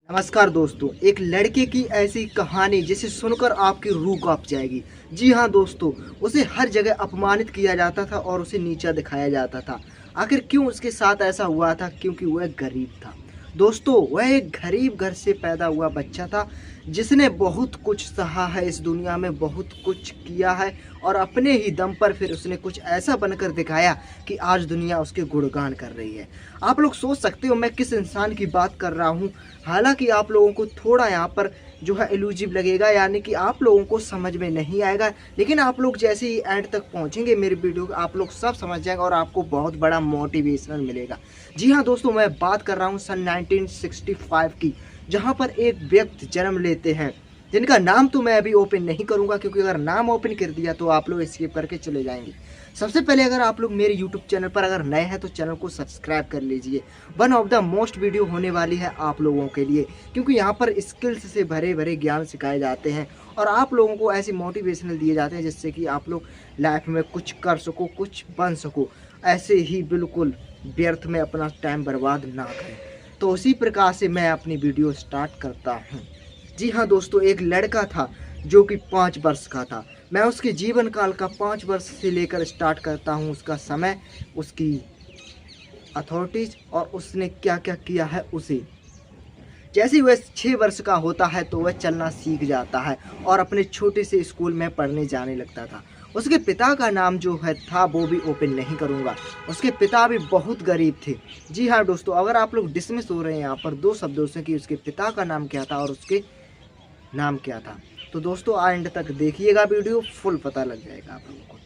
नमस्कार दोस्तों, एक लड़के की ऐसी कहानी जिसे सुनकर आपकी रूह कांप जाएगी। जी हाँ दोस्तों, उसे हर जगह अपमानित किया जाता था और उसे नीचा दिखाया जाता था। आखिर क्यों उसके साथ ऐसा हुआ था? क्योंकि वह गरीब था। दोस्तों, वह एक गरीब घर से पैदा हुआ बच्चा था जिसने बहुत कुछ सहा है, इस दुनिया में बहुत कुछ किया है और अपने ही दम पर फिर उसने कुछ ऐसा बनकर दिखाया कि आज दुनिया उसके गुणगान कर रही है। आप लोग सोच सकते हो मैं किस इंसान की बात कर रहा हूँ। हालाँकि आप लोगों को थोड़ा यहाँ पर जो है इलूज़िव लगेगा, यानी कि आप लोगों को समझ में नहीं आएगा, लेकिन आप लोग जैसे ही एंड तक पहुँचेंगे मेरे वीडियो को, आप लोग सब समझ जाएँगे और आपको बहुत बड़ा मोटिवेशनल मिलेगा। जी हाँ दोस्तों, मैं बात कर रहा हूँ सन 1965 की, जहाँ पर एक व्यक्ति जन्म लेते हैं, जिनका नाम तो मैं अभी ओपन नहीं करूँगा, क्योंकि अगर नाम ओपन कर दिया तो आप लोग स्किप करके चले जाएँगे। सबसे पहले अगर आप लोग मेरे यूट्यूब चैनल पर अगर नए हैं तो चैनल को सब्सक्राइब कर लीजिए। One of the most video होने वाली है आप लोगों के लिए, क्योंकि यहाँ पर स्किल्स से भरे भरे ज्ञान सिखाए जाते हैं और आप लोगों को ऐसे मोटिवेशनल दिए जाते हैं जिससे कि आप लोग लाइफ में कुछ कर सको, कुछ बन सको। ऐसे ही बिल्कुल व्यर्थ में अपना टाइम बर्बाद ना करें। तो उसी प्रकार से मैं अपनी वीडियो स्टार्ट करता हूँ। जी हाँ दोस्तों, एक लड़का था जो कि 5 वर्ष का था। मैं उसके जीवन काल का 5 वर्ष से लेकर स्टार्ट करता हूँ, उसका समय, उसकी अथॉरिटीज़ और उसने क्या-क्या किया है उसे। जैसे ही वह 6 वर्ष का होता है तो वह चलना सीख जाता है और अपने छोटे से स्कूल में पढ़ने जाने लगता था। उसके पिता का नाम जो है था वो भी ओपन नहीं करूँगा। उसके पिता भी बहुत गरीब थे। जी हाँ दोस्तों, अगर आप लोग डिसमिस हो रहे हैं यहाँ पर 2 शब्दों से कि उसके पिता का नाम क्या था और उसके नाम क्या था, तो दोस्तों एंड तक देखिएगा, वीडियो फुल पता लग जाएगा आप लोगों को।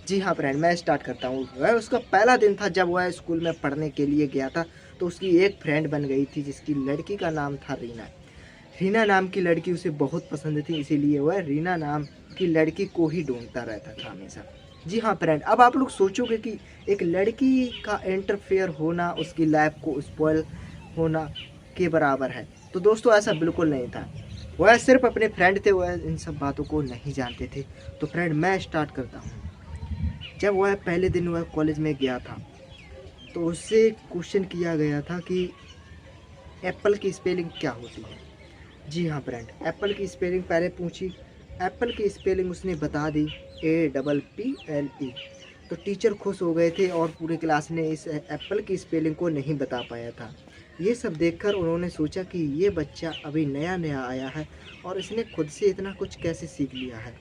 जी हाँ फ्रेंड, मैं स्टार्ट करता हूँ। वह उसका पहला दिन था जब वह स्कूल में पढ़ने के लिए गया था, तो उसकी एक फ्रेंड बन गई थी जिसकी लड़की का नाम था रीना। रीना नाम की लड़की उसे बहुत पसंद थी, इसीलिए वह रीना नाम की लड़की को ही ढूंढता रहता था हमेशा। जी हाँ फ्रेंड, अब आप लोग सोचोगे कि एक लड़की का इंटरफेयर होना उसकी लाइफ को स्पॉइल होना के बराबर है, तो दोस्तों ऐसा बिल्कुल नहीं था। वह सिर्फ अपने फ्रेंड थे, वह इन सब बातों को नहीं जानते थे। तो फ्रेंड मैं स्टार्ट करता हूँ। जब वह पहले दिन वह कॉलेज में गया था तो उससे क्वेश्चन किया गया था कि एप्पल की स्पेलिंग क्या होती है। जी हाँ फ्रेंड, एप्पल की स्पेलिंग पहले पूछी। एप्पल की स्पेलिंग उसने बता दी, APPLE। तो टीचर खुश हो गए थे और पूरी क्लास ने इस एप्पल की स्पेलिंग को नहीं बता पाया था। ये सब देखकर उन्होंने सोचा कि ये बच्चा अभी नया नया आया है और इसने खुद से इतना कुछ कैसे सीख लिया है।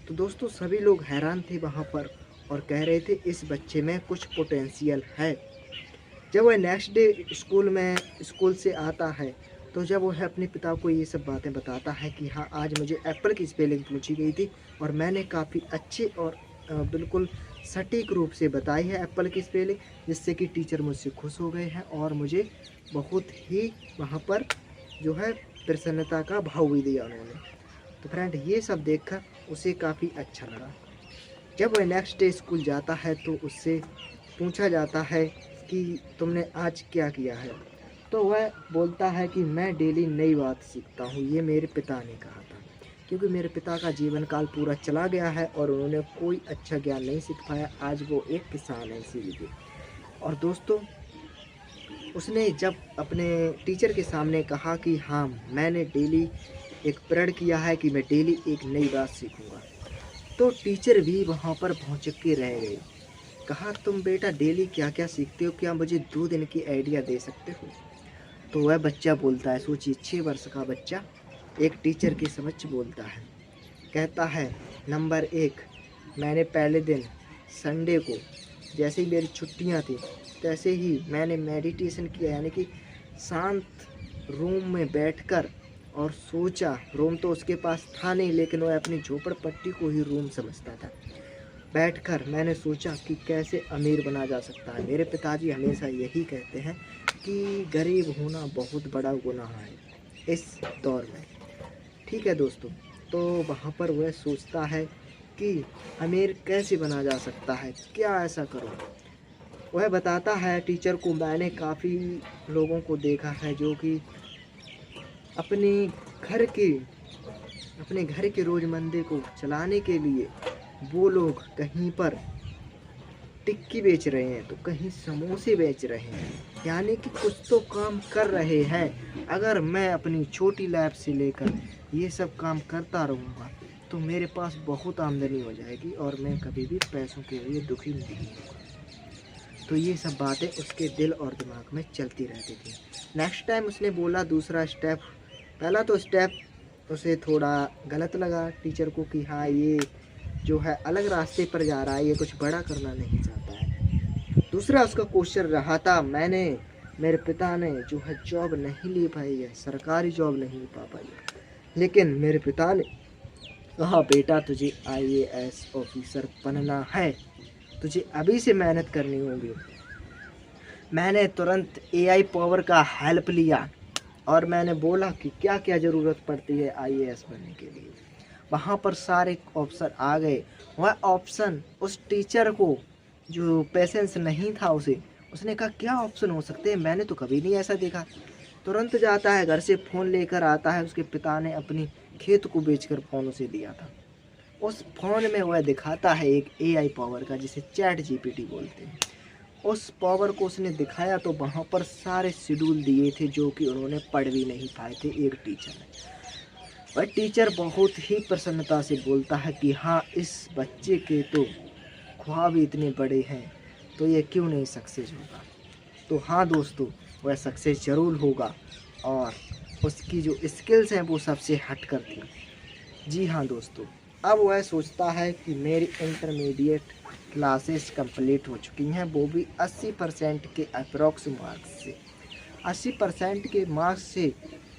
तो दोस्तों सभी लोग हैरान थे वहाँ पर और कह रहे थे इस बच्चे में कुछ पोटेंशियल है। जब वह नेक्स्ट डे स्कूल से आता है, तो जब वह अपने पिता को ये सब बातें बताता है कि हाँ आज मुझे एप्पल की स्पेलिंग पूछी गई थी और मैंने काफ़ी अच्छे और बिल्कुल सटीक रूप से बताई है एप्पल की स्पेलिंग, जिससे कि टीचर मुझसे खुश हो गए हैं और मुझे बहुत ही वहाँ पर जो है प्रसन्नता का भाव भी दिया उन्होंने। तो फ्रेंड ये सब देखकर उसे काफ़ी अच्छा लगा। जब वह नेक्स्ट डे स्कूल जाता है तो उससे पूछा जाता है कि तुमने आज क्या किया है। तो वह बोलता है कि मैं डेली नई बात सीखता हूँ, ये मेरे पिता ने कहा था, क्योंकि मेरे पिता का जीवन काल पूरा चला गया है और उन्होंने कोई अच्छा ज्ञान नहीं सीख पाया। आज वो एक किसान है इसीलिए। और दोस्तों उसने जब अपने टीचर के सामने कहा कि हाँ मैंने डेली एक प्रण किया है कि मैं डेली एक नई बात सीखूंगा, तो टीचर भी वहाँ पर भौचक्के के रह गए। कहा तुम बेटा डेली क्या क्या सीखते हो, क्या मुझे 2 दिन की आइडिया दे सकते हो। तो वह बच्चा बोलता है, सोचिए 6 वर्ष का बच्चा एक टीचर के समक्ष बोलता है, कहता है नंबर 1, मैंने पहले दिन संडे को जैसे ही मेरी छुट्टियां थी तैसे ही मैंने मेडिटेशन किया, यानी कि शांत रूम में बैठकर और सोचा। रूम तो उसके पास था नहीं, लेकिन वह अपनी झोपड़पट्टी को ही रूम समझता था। बैठकर मैंने सोचा कि कैसे अमीर बना जा सकता है। मेरे पिताजी हमेशा यही कहते हैं कि गरीब होना बहुत बड़ा गुनाह है इस दौर में। ठीक है दोस्तों, तो वहाँ पर वह सोचता है कि अमीर कैसे बना जा सकता है, क्या ऐसा करूँ। वह बताता है टीचर को, मैंने काफ़ी लोगों को देखा है जो कि अपने घर के अपने घर के रोज़मर्रे को चलाने के लिए वो लोग कहीं पर टिक्की बेच रहे हैं, तो कहीं समोसे बेच रहे हैं, यानी कि कुछ तो काम कर रहे हैं। अगर मैं अपनी छोटी लैब से लेकर ये सब काम करता रहूँगा तो मेरे पास बहुत आमदनी हो जाएगी और मैं कभी भी पैसों के लिए दुखी नहीं होऊंगा। तो ये सब बातें उसके दिल और दिमाग में चलती रहती थी। नेक्स्ट टाइम उसने बोला दूसरा स्टेप, पहला तो स्टेप उसे थोड़ा गलत लगा टीचर को कि हाँ ये जो है अलग रास्ते पर जा रहा है, ये कुछ बड़ा करना नहीं चाहता है। दूसरा उसका क्वेश्चन रहा था, मेरे पिता ने जो है जॉब नहीं ले पाई है, सरकारी जॉब नहीं पा पाई है, लेकिन मेरे पिता ने कहा बेटा तुझे IAS ऑफिसर बनना है, तुझे अभी से मेहनत करनी होगी। मैंने तुरंत AI पावर का हेल्प लिया और मैंने बोला कि क्या क्या ज़रूरत पड़ती है IAS बनने के लिए। वहाँ पर सारे ऑप्शन आ गए। वह ऑप्शन उस टीचर को जो पेशेंस नहीं था उसने कहा क्या ऑप्शन हो सकते हैं, मैंने तो कभी नहीं ऐसा देखा। तुरंत जाता है घर से फ़ोन लेकर आता है, उसके पिता ने अपनी खेत को बेचकर फ़ोन उसे दिया था। उस फ़ोन में वह दिखाता है एक AI पावर का, जिसे ChatGPT बोलते हैं। उस पावर को उसने दिखाया तो वहाँ पर सारे शेड्यूल दिए थे जो कि उन्होंने पढ़ भी नहीं पाए थे एक टीचर ने। वह टीचर बहुत ही प्रसन्नता से बोलता है कि हाँ इस बच्चे के तो ख्वाब इतने बड़े हैं तो ये क्यों नहीं सक्सेस होगा। तो हाँ दोस्तों, वह सक्सेस ज़रूर होगा और उसकी जो स्किल्स हैं वो सबसे हट कर थी। जी हाँ दोस्तों, अब वह सोचता है कि मेरी इंटरमीडिएट क्लासेस कंप्लीट हो चुकी हैं, वो भी 80% के अप्रॉक्स मार्क्स से। 80% के मार्क्स से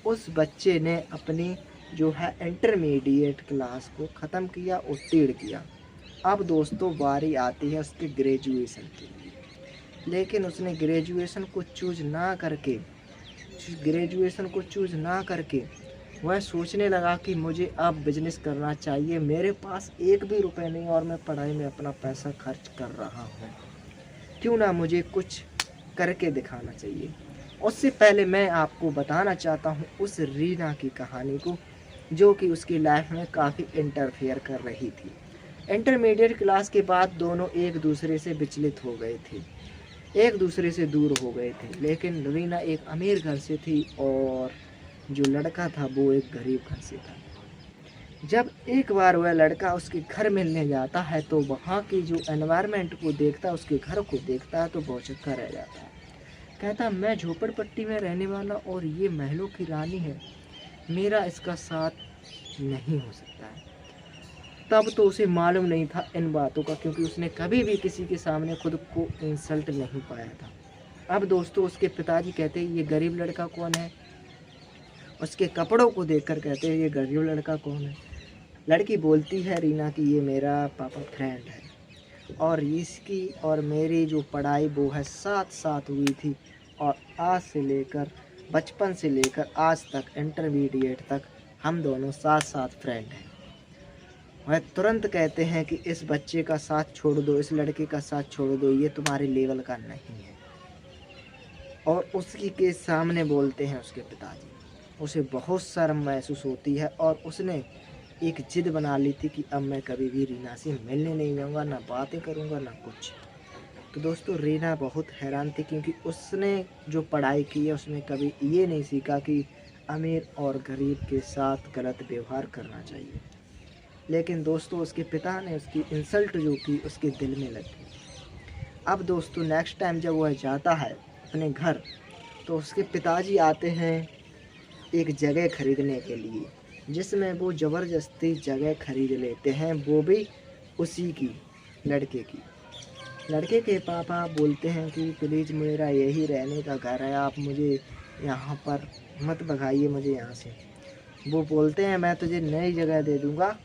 उस बच्चे ने अपनी जो है इंटरमीडिएट क्लास को ख़त्म किया, उत्तीर्ण किया। अब दोस्तों बारी आती है उसके ग्रेजुएशन की, लेकिन उसने ग्रेजुएशन को चूज़ ना करके वह सोचने लगा कि मुझे अब बिजनेस करना चाहिए, मेरे पास एक भी रुपए नहीं और मैं पढ़ाई में अपना पैसा खर्च कर रहा हूँ, क्यों ना मुझे कुछ करके दिखाना चाहिए। उससे पहले मैं आपको बताना चाहता हूँ उस रीना की कहानी को, जो कि उसकी लाइफ में काफ़ी इंटरफेयर कर रही थी। इंटरमीडिएट क्लास के बाद दोनों एक दूसरे से विचलित हो गए थे, एक दूसरे से दूर हो गए थे, लेकिन रीना एक अमीर घर से थी और जो लड़का था वो एक गरीब घर से था। जब एक बार वह लड़का उसके घर मिलने जाता है तो वहाँ की जो एनवायरनमेंट को देखता है, उसके घर को देखता है तो भौचक्का रह जाता है। कहता मैं झोपड़पट्टी में रहने वाला और ये महलों की रानी है, मेरा इसका साथ नहीं हो सकता है। तब तो उसे मालूम नहीं था इन बातों का, क्योंकि उसने कभी भी किसी के सामने खुद को इंसल्ट नहीं पाया था। अब दोस्तों उसके पिताजी कहते हैं ये गरीब लड़का कौन है, उसके कपड़ों को देखकर कहते हैं ये गरीब लड़का कौन है। लड़की बोलती है रीना कि ये मेरा पापा फ्रेंड है और इसकी और मेरी जो पढ़ाई वो है साथ साथ हुई थी और आज से लेकर बचपन से लेकर आज तक इंटरमीडिएट तक हम दोनों साथ साथ फ्रेंड हैं। वह तुरंत कहते हैं कि इस बच्चे का साथ छोड़ दो, इस लड़के का साथ छोड़ दो, ये तुम्हारे लेवल का नहीं है। और उसकी के सामने बोलते हैं उसके पिताजी। उसे बहुत शर्म महसूस होती है और उसने एक जिद बना ली थी कि अब मैं कभी भी रीना से मिलने नहीं जाऊँगा, ना बातें करूँगा ना कुछ। तो दोस्तों रीना बहुत हैरान थी, क्योंकि उसने जो पढ़ाई की है उसमें कभी ये नहीं सीखा कि अमीर और गरीब के साथ गलत व्यवहार करना चाहिए। लेकिन दोस्तों उसके पिता ने उसकी इंसल्ट जो की उसके दिल में लगी। अब दोस्तों नेक्स्ट टाइम जब वह जाता है अपने घर तो उसके पिताजी आते हैं एक जगह खरीदने के लिए, जिसमें वो ज़बरदस्ती जगह खरीद लेते हैं, वो भी उसी की लड़के की। लड़के के पापा बोलते हैं कि प्लीज़ मेरा यही रहने का घर है, आप मुझे यहाँ पर मत भगाइए मुझे यहाँ से। वो बोलते हैं मैं तुझे नई जगह दे दूँगा,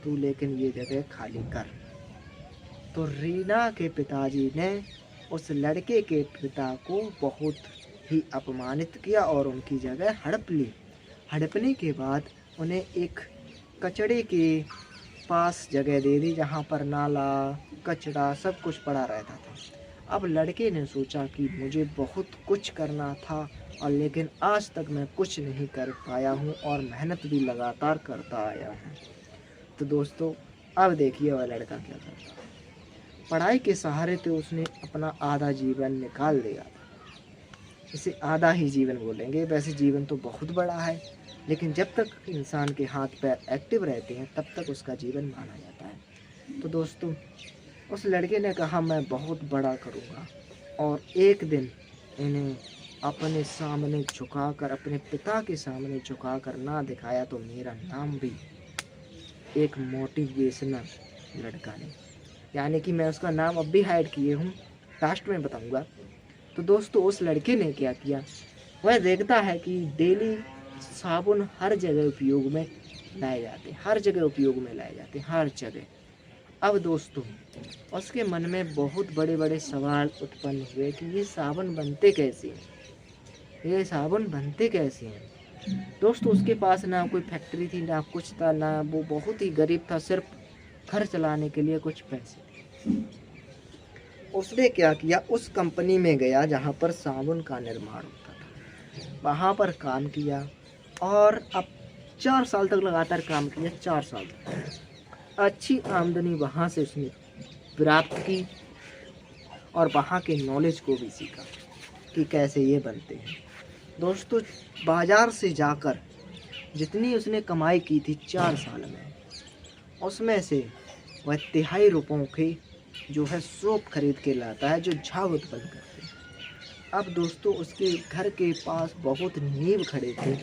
तू लेकिन ये जगह खाली कर। तो रीना के पिताजी ने उस लड़के के पिता को बहुत ही अपमानित किया और उनकी जगह हड़प ली। हड़पने के बाद उन्हें एक कचड़े के पास जगह दे दी, जहाँ पर नाला कचड़ा सब कुछ पड़ा रहता था। अब लड़के ने सोचा कि मुझे बहुत कुछ करना था और लेकिन आज तक मैं कुछ नहीं कर पाया हूँ और मेहनत भी लगातार करता आया हूँ। तो दोस्तों अब देखिए वह लड़का क्या करता है। पढ़ाई के सहारे तो उसने अपना आधा जीवन निकाल लिया था। इसे आधा ही जीवन बोलेंगे, वैसे जीवन तो बहुत बड़ा है, लेकिन जब तक इंसान के हाथ पैर एक्टिव रहते हैं तब तक उसका जीवन माना जाता है। तो दोस्तों, उस लड़के ने कहा मैं बहुत बड़ा करूँगा और एक दिन इन्हें अपने सामने झुकाकर, अपने पिता के सामने झुकाकर ना दिखाया तो मेरा नाम भी एक मोटिवेशनल लड़का ने, यानी कि मैं उसका नाम अब भी हाइड किए हूँ, लास्ट में बताऊँगा। तो दोस्तों, उस लड़के ने क्या किया, वह देखता है कि डेली साबुन हर जगह उपयोग में लाए जाते हैं, हर जगह उपयोग में लाए जाते हैं, हर जगह। अब दोस्तों, उसके मन में बहुत बड़े बड़े सवाल उत्पन्न हुए कि ये साबुन बनते कैसे हैं, ये साबुन बनते कैसे हैं। दोस्तों, उसके पास ना कोई फैक्ट्री थी, ना कुछ था, ना वो बहुत ही गरीब था, सिर्फ घर चलाने के लिए कुछ पैसे थे। उसने क्या किया, उस कंपनी में गया जहाँ पर साबुन का निर्माण होता था, वहाँ पर काम किया और अब 4 साल तक लगातार काम किया। 4 साल तक अच्छी आमदनी वहाँ से उसने प्राप्त की और वहाँ के नॉलेज को भी सीखा कि कैसे ये बनते हैं। दोस्तों, बाज़ार से जाकर जितनी उसने कमाई की थी 4 साल में, उसमें से वह 3.5 रुपयों की जो है सोप खरीद के लाता है जो झाग उत्पन्न करते हैं। अब दोस्तों, उसके घर के पास बहुत नीम खड़े थे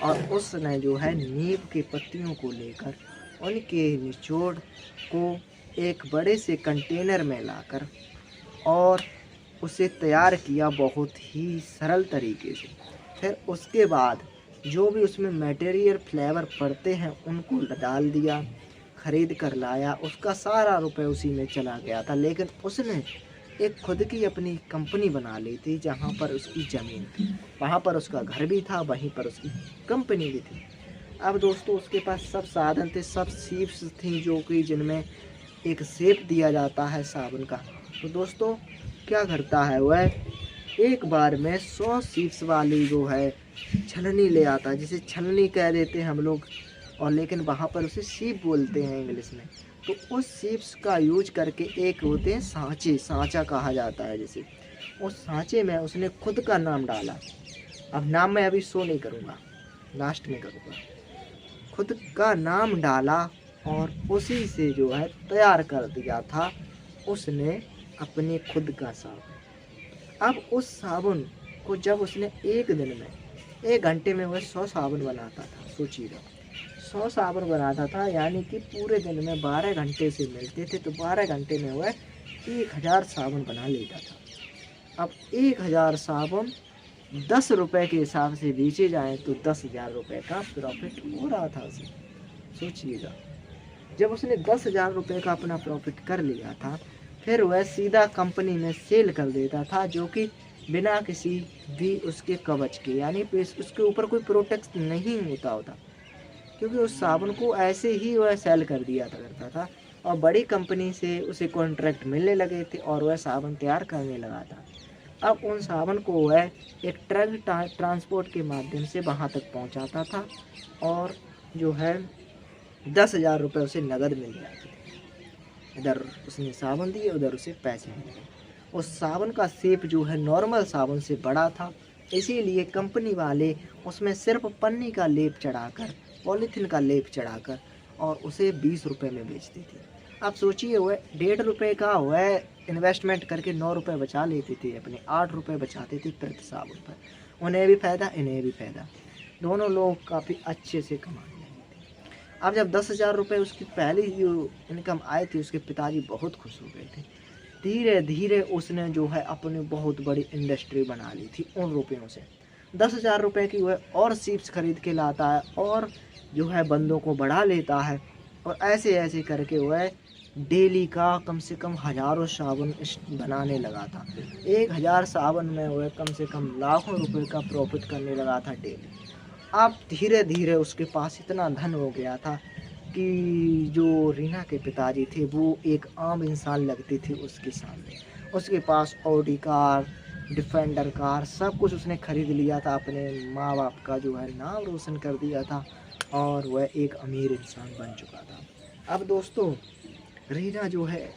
और उसने जो है नीम के पत्तियों को लेकर उनके निचोड़ को एक बड़े से कंटेनर में लाकर और उसे तैयार किया बहुत ही सरल तरीके से। फिर उसके बाद जो भी उसमें मटेरियल फ्लेवर पड़ते हैं उनको डाल दिया, खरीद कर लाया। उसका सारा रुपए उसी में चला गया था, लेकिन उसने एक खुद की अपनी कंपनी बना ली थी जहाँ पर उसकी ज़मीन थी, वहाँ पर उसका घर भी था, वहीं पर उसकी कंपनी भी थी। अब दोस्तों, उसके पास सब साधन थे, सब सीप्स थी जो कि जिनमें एक शेप दिया जाता है साबुन का। तो दोस्तों, क्या करता है वह, एक बार में 100 सीप्स वाली जो है छलनी ले आता है, जिसे छलनी कह देते हैं हम लोग, और लेकिन वहाँ पर उसे सीप बोलते हैं इंग्लिश में। तो उस सीप्स का यूज करके एक होते हैं सांचे, सांचा कहा जाता है जिसे, उस सांचे में उसने खुद का नाम डाला। अब नाम मैं अभी शो नहीं करूँगा, लास्ट में करूँगा। खुद का नाम डाला और उसी से जो है तैयार कर दिया था उसने अपने खुद का साबुन। अब उस साबुन को जब उसने एक दिन में, 1 घंटे में वह 100 साबुन बनाता था, सोचिएगा 100 साबुन बनाता था, यानी कि पूरे दिन में 12 घंटे से मिलते थे, तो 12 घंटे में वह 1000 साबुन बना लेता था। अब 1000 साबुन 10 रुपये के हिसाब से बेचे जाएँ तो 10,000 रुपये का प्रॉफिट हो रहा था उसे, सोचिएगा। जब उसने 10,000 रुपये का अपना प्रॉफिट कर लिया था, फिर वह सीधा कंपनी में सेल कर देता था, जो कि बिना किसी भी उसके कवच के, यानी उसके ऊपर कोई प्रोटेक्ट नहीं होता, क्योंकि उस साबुन को ऐसे ही वह सेल कर दिया करता था और बड़ी कंपनी से उसे कॉन्ट्रैक्ट मिलने लगे थे और वह साबुन तैयार करने लगा था। अब उन साबुन को वह एक ट्रक ट्रांसपोर्ट के माध्यम से वहाँ तक पहुँचाता था और जो है 10,000 रुपये उसे नगद मिल जाते थे। इधर उसने साबुन दिए, उधर उसे पैसे मिले। उस साबुन का शेप जो है नॉर्मल साबुन से बड़ा था, इसीलिए कंपनी वाले उसमें सिर्फ पन्नी का लेप चढ़ाकर, पॉलीथीन का लेप चढ़ाकर और उसे 20 रुपये में बेचते थे। आप सोचिए, वह 1.5 रुपये का वह इन्वेस्टमेंट करके 9 रुपये बचा लेते थे, अपने 8 रुपये बचाते थे प्रति साबुन पर। उन्हें भी फ़ायदा, इन्हें भी फ़ायदा, दोनों लोग काफ़ी अच्छे से कमा। अब जब 10,000 रुपये उसकी पहली जो इनकम आई थी, उसके पिताजी बहुत खुश हो गए थे। धीरे धीरे उसने जो है अपनी बहुत बड़ी इंडस्ट्री बना ली थी उन रुपयों से। 10,000 रुपये की वह और सीप्स खरीद के लाता है और जो है बंदों को बढ़ा लेता है और ऐसे ऐसे करके वह डेली का कम से कम हज़ारों साबुन बनाने लगा था। 1000 साबुन में वह कम से कम लाखों रुपए का प्रॉफिट करने लगा था डेली। अब धीरे धीरे उसके पास इतना धन हो गया था कि जो रीना के पिताजी थे वो एक आम इंसान लगते थे उसके सामने। उसके पास ऑडी कार, डिफेंडर कार, सब कुछ उसने खरीद लिया था, अपने माँ बाप का जो है नाम रोशन कर दिया था और वह एक अमीर इंसान बन चुका था। अब दोस्तों, रीना जो है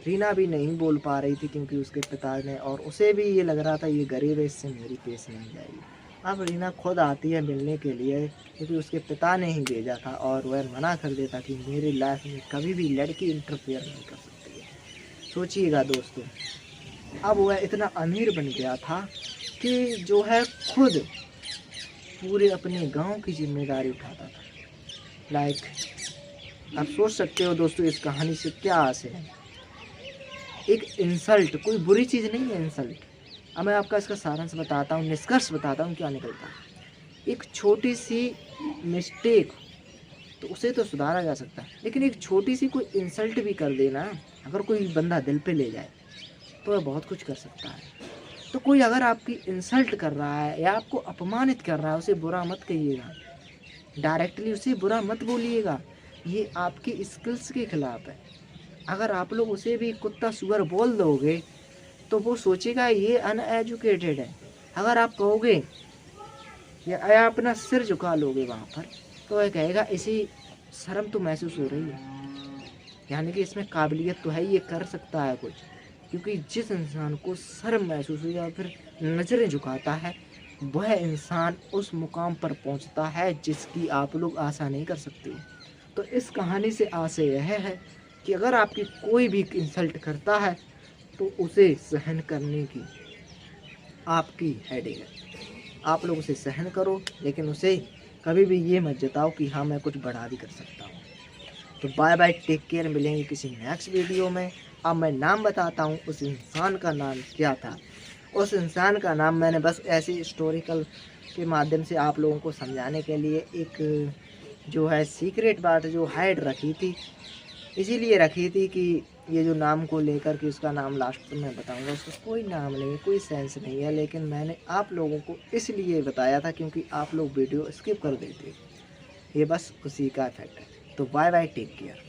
रीना भी नहीं बोल पा रही थी क्योंकि उसके पिता ने, और उसे भी ये लग रहा था ये गरीब है, इससे मेरी पेश नहीं जाएगी। अब रीना खुद आती है मिलने के लिए क्योंकि उसके पिता ने ही भेजा था, और वह मना कर देता कि मेरी लाइफ में कभी भी लड़की इंटरफेयर नहीं कर सकती है। सोचिएगा दोस्तों, अब वह इतना अमीर बन गया था कि जो है खुद पूरे अपने गांव की जिम्मेदारी उठाता था। लाइक आप सोच सकते हो दोस्तों इस कहानी से क्या आशय है। एक इंसल्ट कोई बुरी चीज़ नहीं है इंसल्ट। अब मैं आपका इसका सारांश बताता हूँ, निष्कर्ष बताता हूँ क्या निकलता है। एक छोटी सी मिस्टेक तो उसे तो सुधारा जा सकता है, लेकिन एक छोटी सी कोई इंसल्ट भी कर देना, अगर कोई बंदा दिल पे ले जाए तो वह बहुत कुछ कर सकता है। तो कोई अगर आपकी इंसल्ट कर रहा है या आपको अपमानित कर रहा है, उसे बुरा मत कहिएगा, डायरेक्टली उसे बुरा मत बोलिएगा, ये आपकी स्किल्स के खिलाफ है। अगर आप लोग उसे भी कुत्ता सुअर बोल दोगे तो वो सोचेगा ये अनएजुकेटेड है। अगर आप कहोगे या अपना सिर झुका लोगे वहाँ पर, तो वह कहेगा इसे शर्म तो महसूस हो रही है, यानी कि इसमें काबिलियत तो है, ये कर सकता है कुछ। क्योंकि जिस इंसान को शर्म महसूस हो या फिर नज़रें झुकाता है, वह इंसान उस मुकाम पर पहुंचता है जिसकी आप लोग आशा नहीं कर सकते। तो इस कहानी से आशय यह है कि अगर आपकी कोई भी इंसल्ट करता है तो उसे सहन करने की आपकी हेडिंग है। आप लोग उसे सहन करो, लेकिन उसे कभी भी ये मत जताओ कि हाँ मैं कुछ बढ़ा भी कर सकता हूँ। तो बाय बाय, टेक केयर, मिलेंगे किसी नेक्स्ट वीडियो में। अब मैं नाम बताता हूँ उस इंसान का नाम क्या था। उस इंसान का नाम मैंने बस ऐसे हिस्टोरिकल के माध्यम से आप लोगों को समझाने के लिए एक जो है सीक्रेट बात जो हाइड रखी थी, इसीलिए रखी थी कि ये जो नाम को लेकर के उसका नाम लास्ट में बताऊंगा, उसका कोई नाम नहीं है, कोई सेंस नहीं है, लेकिन मैंने आप लोगों को इसलिए बताया था क्योंकि आप लोग वीडियो स्किप कर देते। ये बस उसी का इफेक्ट है। तो बाय बाय, टेक केयर।